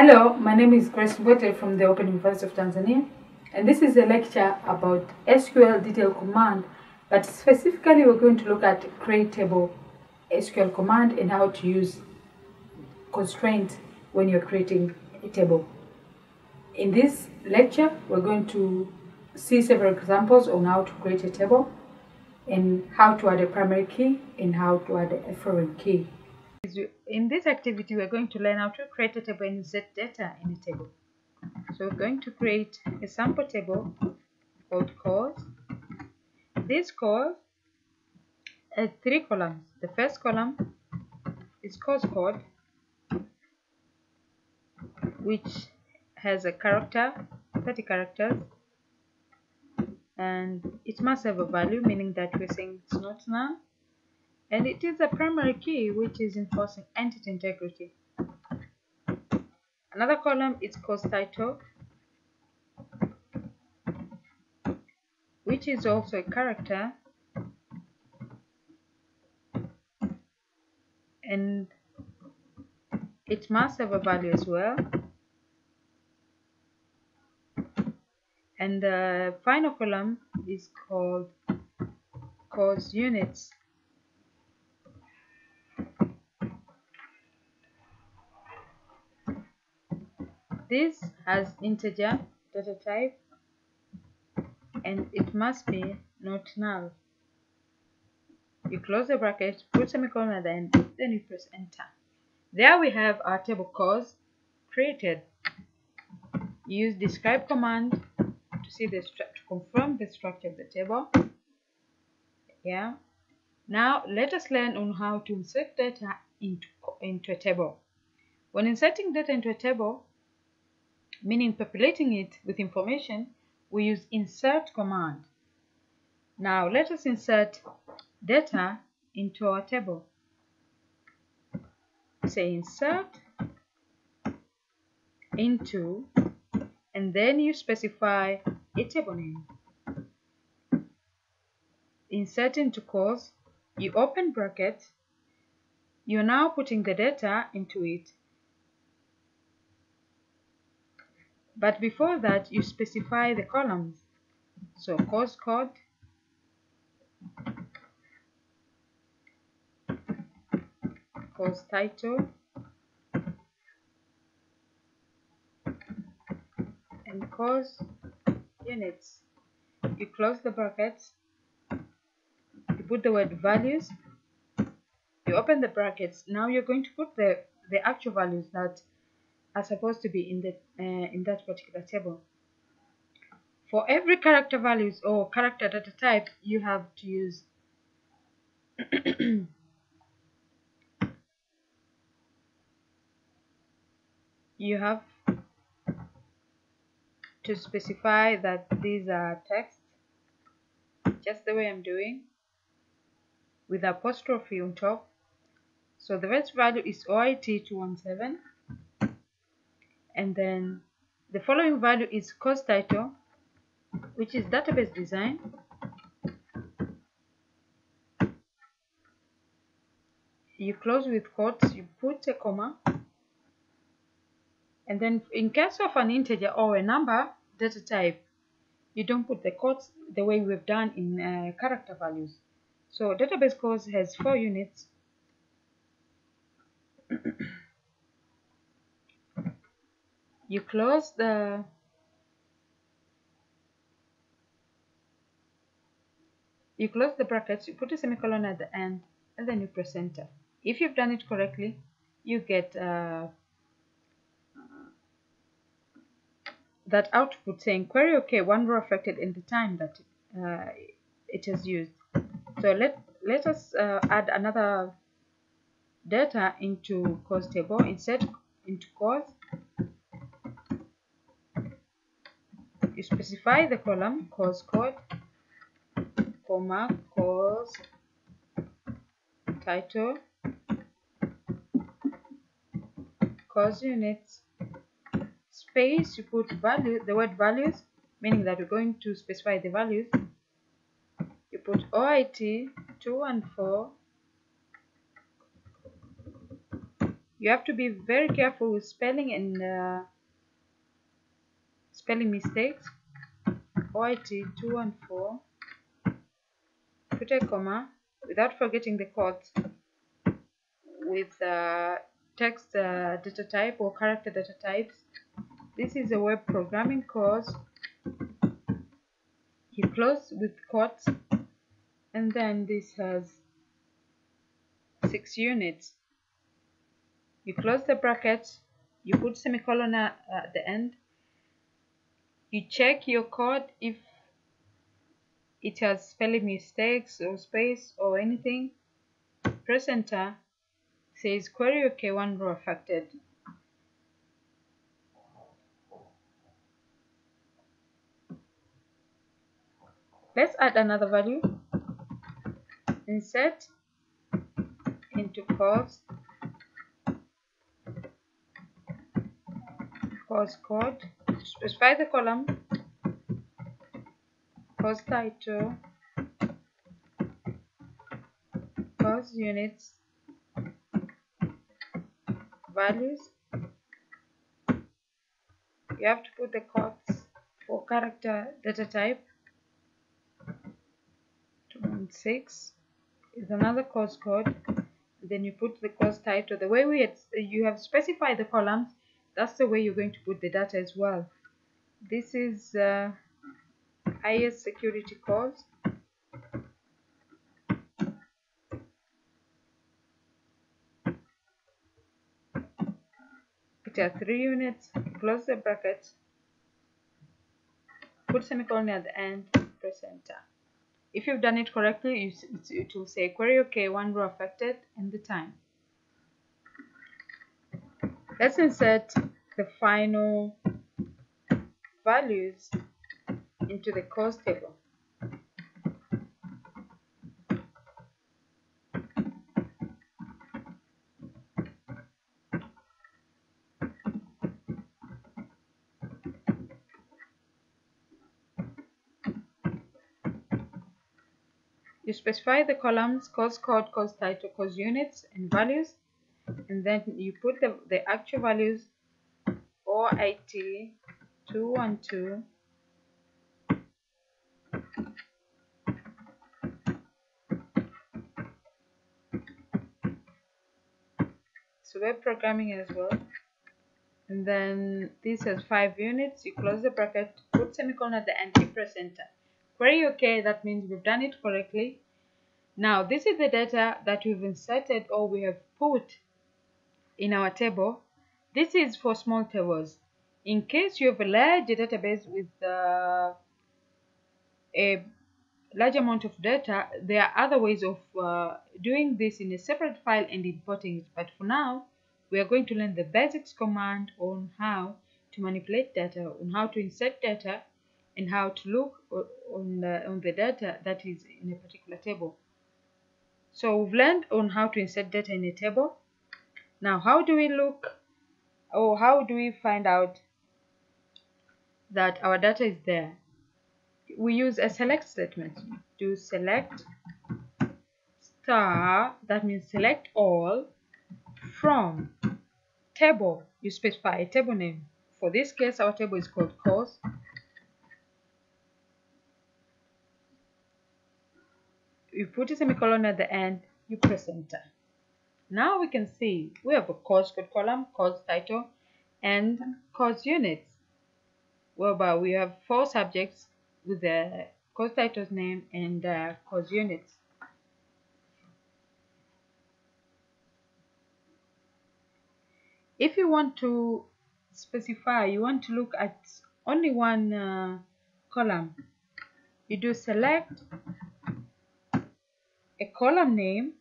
Hello, my name is Grace Mbote from the Open University of Tanzania, and this is a lecture about SQL detail command, but specifically we're going to look at create table SQL command and how to use constraints when you're creating a table. In this lecture, we're going to see several examples on how to create a table and how to add a primary key and how to add a foreign key. In this activity, we're going to learn how to create a table and insert data in a table. So we're going to create a sample table called cause. This cause has 3 columns. The first column is cause code, which has a character, 30 characters, and it must have a value, meaning that we're saying it's not null. And it is a primary key, which is enforcing entity integrity. Another column is cause title, which is also a character, and it must have a value as well. And the final column is called cause units. This has integer data type and it must be not null. You close the bracket, put semicolon at the end, then you press enter. There we have our table cause created. Use describe command to see the to confirm the structure of the table. Yeah. Now let us learn on how to insert data into a table. When inserting data into a table, meaning populating it with information, we use insert command. Now let us insert data into our table. Say insert into, and then you specify a table name. Insert into cause, you open bracket, you're now putting the data into it. But before that, you specify the columns. So cause code, cause title, and cause units. You close the brackets, you put the word values, you open the brackets. Now you're going to put the actual values that are supposed to be in that particular table. For every character values or character data type, you have to use you have to specify that these are text, just the way I'm doing, with apostrophe on top. So the first value is OIT217, and then the following value is cause title, which is database design. You close with quotes, you put a comma, and then in case of an integer or a number data type, you don't put the quotes the way we've done in character values. So database cause has 4 units. You close the brackets, you put a semicolon at the end, and then you press enter. If you've done it correctly, you get that output saying query OK, one row affected in the time that it is used. So let us add another data into cause table. Insert into cause, you specify the column cause code, comma, cause title, cause units, space, you put value, the word values, meaning that we're going to specify the values. You put OIT 214, You have to be very careful with spelling and spelling mistakes. OIT214, put a comma without forgetting the quotes with text data type or character data types. This is a web programming course. You close with quotes, and then this has 6 units. You close the brackets, you put semicolon at the end, you check your code if it has spelling mistakes or space or anything, press enter, says query OK, 1 row affected. Let's add another value. Insert into course code, specify the column, course title, course units, values. You have to put the codes for character data type. 216 is another course code. Then you put the course title. The way you have specified the columns, that's the way you're going to put the data as well. This is IS security course. It has 3 units. Close the brackets, put semicolon at the end, press enter. If you've done it correctly, it will say query OK, 1 row affected, and the time. Let's insert the final values into the course table. You specify the columns, course code, course title, course units, and values, and then you put the actual values. OIT 212 so web programming as well. And then this has 5 units. You close the bracket, put semicolon at the end, you press enter. Query OK, that means we've done it correctly. Now this is the data that we've inserted or we have put in our table. This is for small tables. In case you have a large database with a large amount of data, there are other ways of doing this in a separate file and importing it. But for now, we are going to learn the basics command on how to manipulate data, on how to insert data, and how to look on the data that is in a particular table. So we've learned on how to insert data in a table. Now, how do we look, or how do we find out that our data is there? We use a select statement. Do select star, that means select all, from table. You specify a table name. For this case, our table is called course. You put a semicolon at the end, you press enter. Now we can see we have a course code column, course title, and course units, whereby we have 4 subjects with the course title's name and course units. If you want to specify, you want to look at only one column, you do select a column name.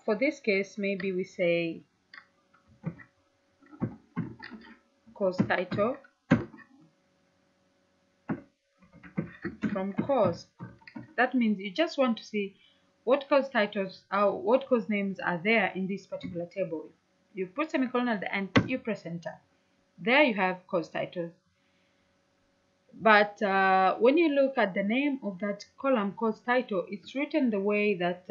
For this case, maybe we say course title from course. That means you just want to see what course titles are, what course names are there in this particular table. You put semicolon at the end, you press enter. There you have course titles. But when you look at the name of that column, course title, it's written the way that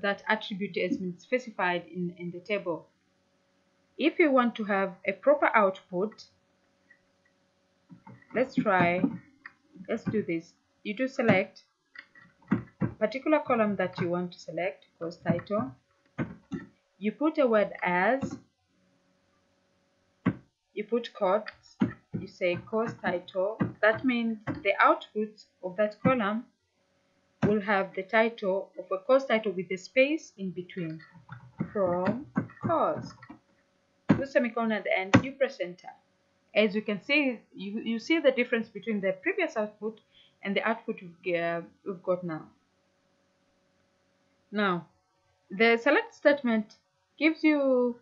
that attribute has been specified in the table. If you want to have a proper output, let's do this. You do select particular column that you want to select, course title. You put a word as, you put quotes, you say course title. That means the output of that column will have the title of a course title with a space in between. From course. Put semicolon at the end, you press enter. As you can see, you see the difference between the previous output and the output we've got now. Now, the select statement gives you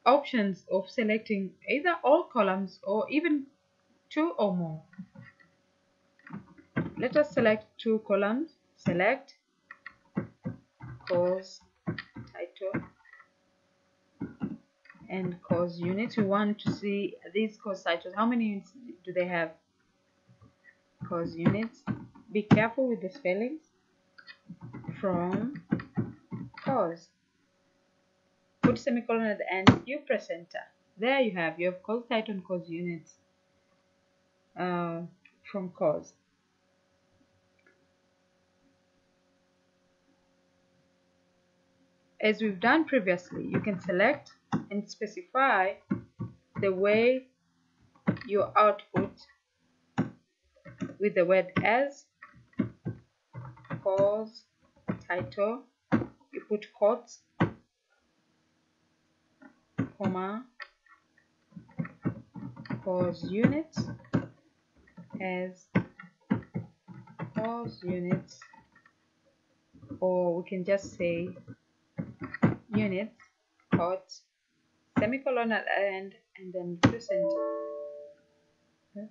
options of selecting either all columns or even two or more. Let us select two columns. Select course title and course units. We want to see these course titles. How many units do they have? Course units. Be careful with the spellings. From course. Put semicolon at the end. You press enter. There you have your course title and course units from course. As we've done previously, you can select and specify the way your output with the word as, course title, you put quotes, comma, course units as course units, or we can just say units, quotes, semicolon at the end, and then press enter.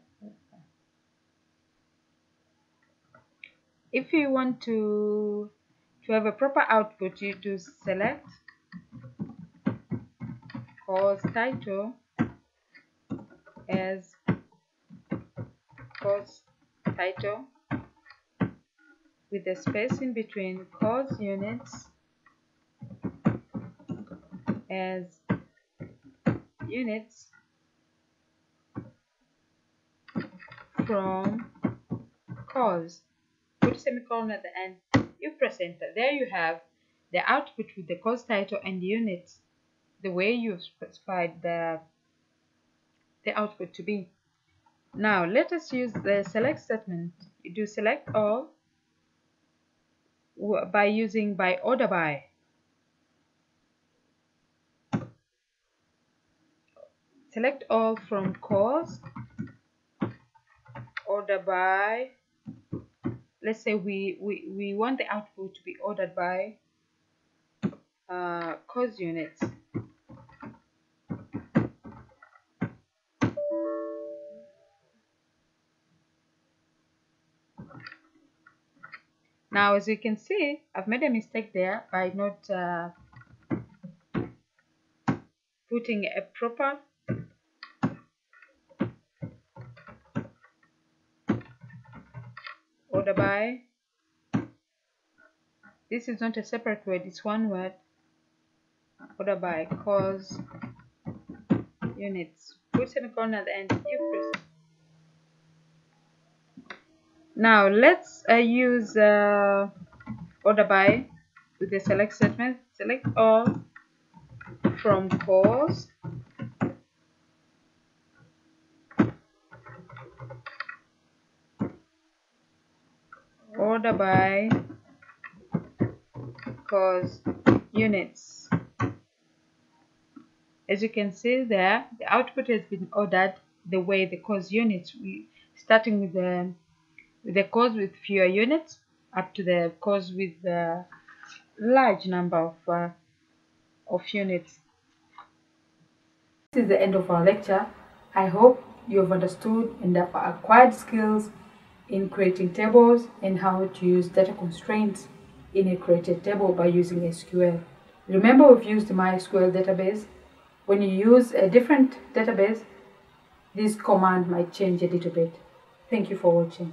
If you want to have a proper output, you do select course title as course title with a space in between, course units as units from course. Put semicolon at the end, you press enter. There you have the output with the course title and units, the way you've specified the output to be. Now let us use the select statement. You do select all by using by order by. Select all from course, order by. Let's say we want the output to be ordered by course units. Now, as you can see, I've made a mistake there by not putting a proper order by. This is not a separate word, it's one word. Order by course units. Put semicolon at the end. You press. Now let's use order by with the select statement. Select all from course, order by course units. As you can see there, the output has been ordered the way the course units, starting with the course with fewer units up to the course with a large number of units. This is the end of our lecture. I hope you have understood and have acquired skills in creating tables and how to use data constraints in a created table by using SQL. Remember, we've used the MySQL database. When you use a different database, this command might change a little bit. Thank you for watching.